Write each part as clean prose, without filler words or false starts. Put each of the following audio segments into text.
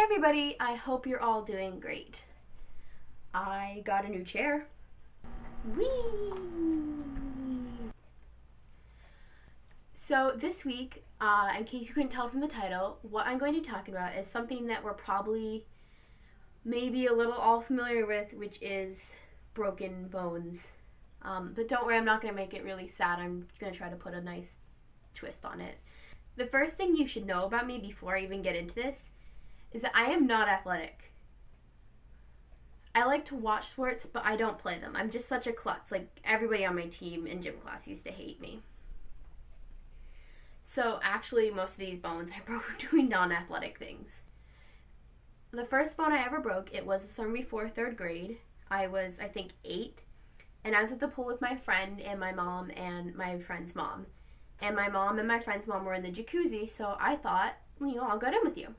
Hey everybody, I hope you're all doing great. I got a new chair. Whee! So this week, in case you couldn't tell from the title, what I'm going to be talking about is something that we're probably maybe a little all familiar with, which is broken bones. But don't worry, I'm not going to make it really sad. I'm going to try to put a nice twist on it. The first thing you should know about me before I even get into this is that I am not athletic. I like to watch sports, but I don't play them. I'm just such a klutz. Like, everybody on my team in gym class used to hate me. So, actually, most of these bones I broke doing non-athletic things. The first bone I ever broke, it was summer before 3rd grade. I was, I think, 8. And I was at the pool with my friend and my mom and my friend's mom. And my mom and my friend's mom were in the jacuzzi, so I thought, I'll go in with you.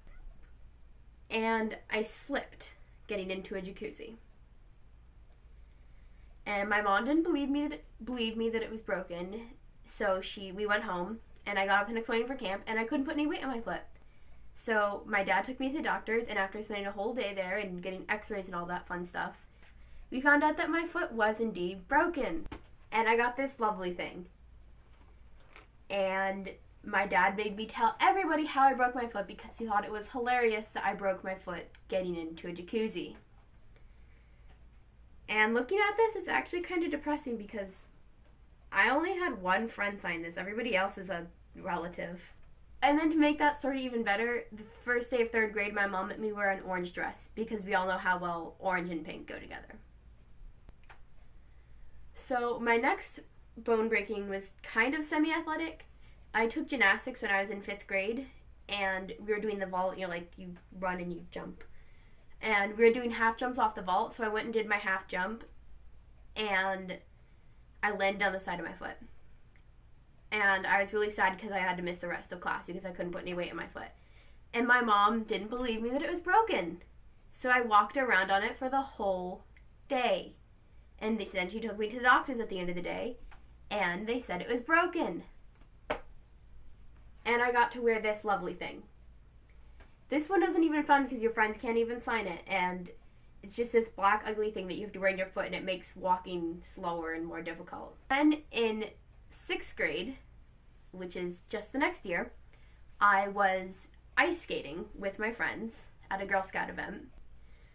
And I slipped getting into a jacuzzi. And my mom didn't believe me that it was broken, so we went home, and I got up the next morning for camp, and I couldn't put any weight on my foot. So my dad took me to the doctors, and after spending a whole day there and getting x-rays and all that fun stuff, we found out that my foot was indeed broken. And I got this lovely thing. And my dad made me tell everybody how I broke my foot because he thought it was hilarious that I broke my foot getting into a jacuzzi. And looking at this, it's actually kind of depressing because I only had one friend sign this. Everybody else is a relative. And then to make that story even better, the first day of 3rd grade, my mom let me wear an orange dress because we all know how well orange and pink go together. So my next bone breaking was kind of semi-athletic. I took gymnastics when I was in 5th grade, and we were doing the vault, you run and you jump. And we were doing half jumps off the vault, so I went and did my half jump, and I landed on the side of my foot. And I was really sad because I had to miss the rest of class because I couldn't put any weight on my foot. And my mom didn't believe me that it was broken. So I walked around on it for the whole day. And then she took me to the doctors at the end of the day, and they said it was broken. And I got to wear this lovely thing. This one isn't even fun because your friends can't even sign it, and it's just this black ugly thing that you have to wear in your foot, and it makes walking slower and more difficult. Then in 6th grade, which is just the next year, I was ice skating with my friends at a Girl Scout event.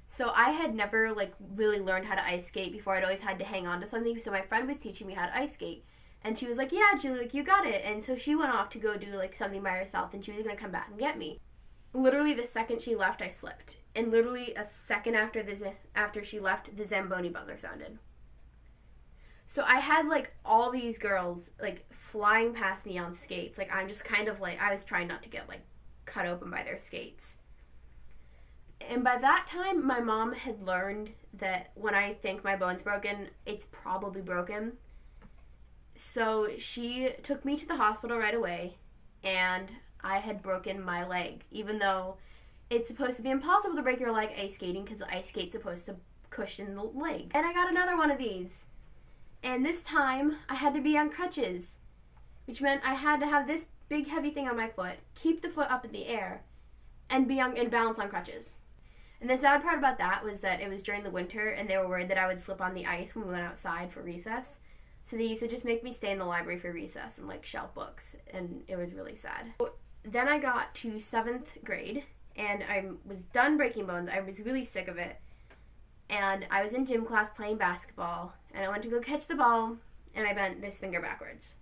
So I had never really learned how to ice skate before. I'd always had to hang on to something, so my friend was teaching me how to ice skate. And she was like, yeah, Julie, you got it. And so she went off to go do something by herself, and she was going to come back and get me. Literally the second she left, I slipped. And literally a second after she left, the Zamboni buzzer sounded. So I had all these girls flying past me on skates. I'm just kind of I was trying not to get cut open by their skates. And by that time, my mom had learned that when I think my bone's broken, it's probably broken. So she took me to the hospital right away, and I had broken my leg, even though it's supposed to be impossible to break your leg ice skating because the ice skate's supposed to cushion the leg. And I got another one of these. And this time, I had to be on crutches, which meant I had to have this big heavy thing on my foot, keep the foot up in the air, and balance on crutches. And the sad part about that was that it was during the winter, and they were worried that I would slip on the ice when we went outside for recess. So they used to just make me stay in the library for recess and shelf books, and it was really sad. Then I got to 7th grade, and I was done breaking bones. I was really sick of it. And I was in gym class playing basketball, and I went to go catch the ball, and I bent this finger backwards.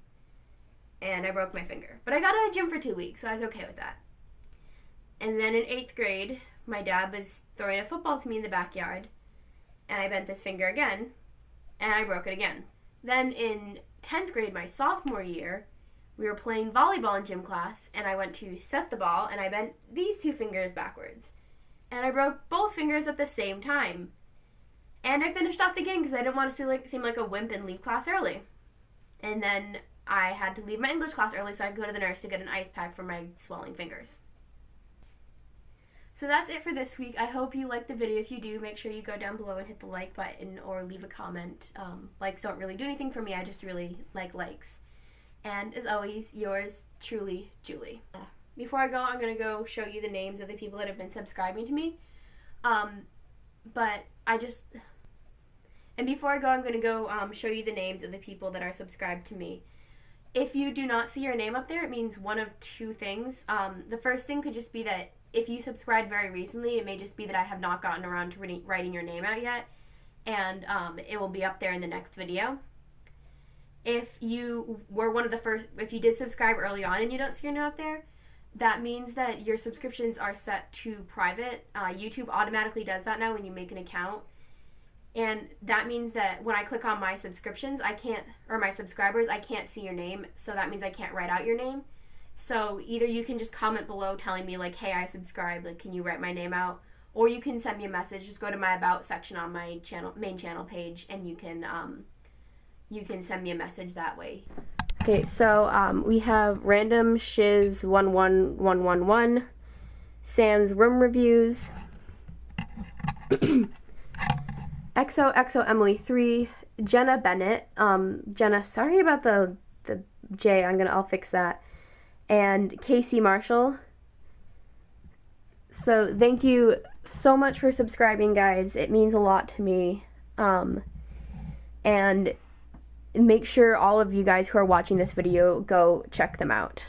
And I broke my finger. But I got out of gym for 2 weeks, so I was okay with that. And then in 8th grade, my dad was throwing a football to me in the backyard, and I bent this finger again, and I broke it again. Then in 10th grade, my sophomore year, we were playing volleyball in gym class, and I went to set the ball, and I bent these 2 fingers backwards. And I broke both fingers at the same time. And I finished off the game because I didn't want to seem like a wimp and leave class early. And then I had to leave my English class early so I could go to the nurse to get an ice pack for my swelling fingers. So that's it for this week. I hope you liked the video. If you do, make sure you go down below and hit the like button or leave a comment. Likes don't really do anything for me. I just really like likes. And as always, yours truly, Julie. before I go, I'm going to go show you the names of the people that have been subscribing to me. And before I go, I'm going to go show you the names of the people that are subscribed to me. If you do not see your name up there, it means one of two things. The first thing could just be that if you subscribed very recently, it may just be that I have not gotten around to writing your name out yet, and it will be up there in the next video. If you were one of the first, if you did subscribe early on and you don't see your name up there, that means that your subscriptions are set to private. YouTube automatically does that now when you make an account. And that means that when I click on my subscriptions, or my subscribers, I can't see your name. So that means I can't write out your name. So either you can just comment below telling me like, hey, I subscribed, like, can you write my name out? Or you can send me a message. Just go to my About section on my main channel page, and you can send me a message that way. Okay, so we have Random Shiz 11111, Sam's Room Reviews, XOXO Emily 3, Jenna Bennett, Jenna, sorry about the J, I'll fix that, and Casey Marshall. So thank you so much for subscribing, guys. It means a lot to me. And make sure all of you guys who are watching this video go check them out.